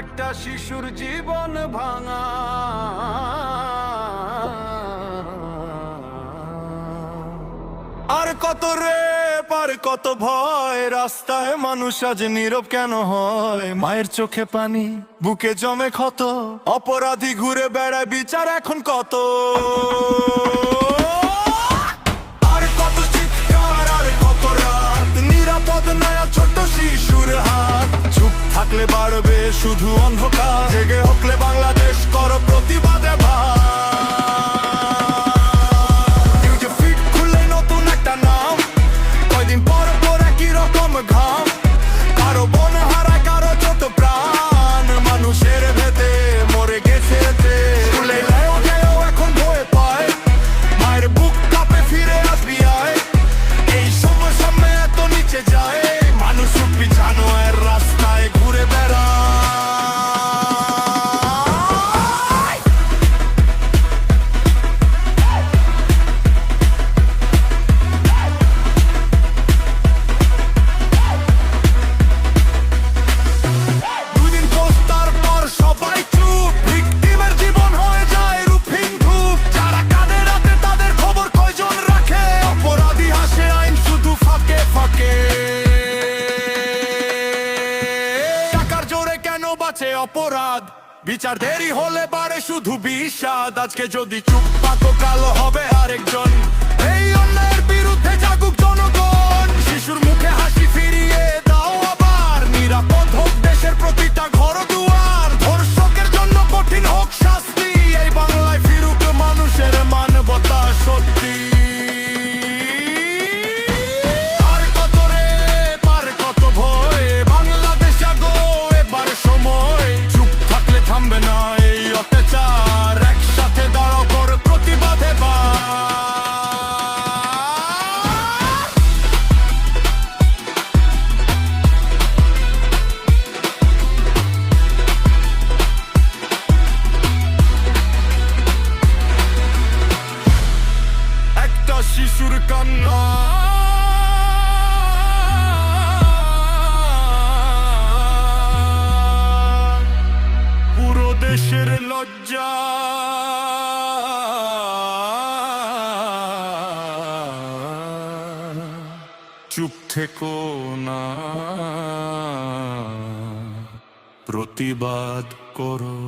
একটা শিশুর জীবন ভাঙা। আর কত রেপ আর কত ভয়, রাস্তায় মানুষ আজ নীরব কেন হয়? মায়ের চোখে পানি, বুকে জমে ক্ষত, অপরাধী ঘুরে বেড়ায়, বিচার এখন কত? আর কত চিৎকার আর কত রাত, নিরাপদ নয় ছোট শিশুর হাত। চুপ থাকলে বাড়বে শুধু অন্ধকার, জেগে উঠলে বাংলাদেশ করো প্রতিবাদে ভাগ। ঘাম কারো বন হারায়, কারো ছোট প্রাণ মানুষের ভেতে মরে গেছে। এখন ভয় পায়, মায়ের বুক কাঁপে, ফিরে আসবি আয়। এই সময় সামনে এত নিচে যায়, মানুষ পিছানো এর রাস্তায় ঘুরে বেড়ায়। অপরাধ বিচার দেরি হলে বাড়ে শুধু বিষাদ। আজকে যদি চুপ থাকো কালো হবে আরেকজন। এই অন্যায়ের বিরুদ্ধে জাগুক জনগণ, শিশুর মুখে হাসি ফিরিয়ে দাও আবার। নিরাপদ হোক দেশের প্রতিটা ঘর দুয়ার, ধর্ষকের জন্য কঠিন হোক শাস্তি। এই বাংলায় ফিরুক মানুষের মানবতা সত্যি। আর কত রেপ আর কত ভয়, বাংলাদেশ জাগো এবার সময়। থামবে না এই অত্যাচার, একসাথে দাঁড়াও করে প্রতিবাদে একটা শিশুর কান্না দেশের লজ্জা। চুপ থেকো না, প্রতিবাদ করো।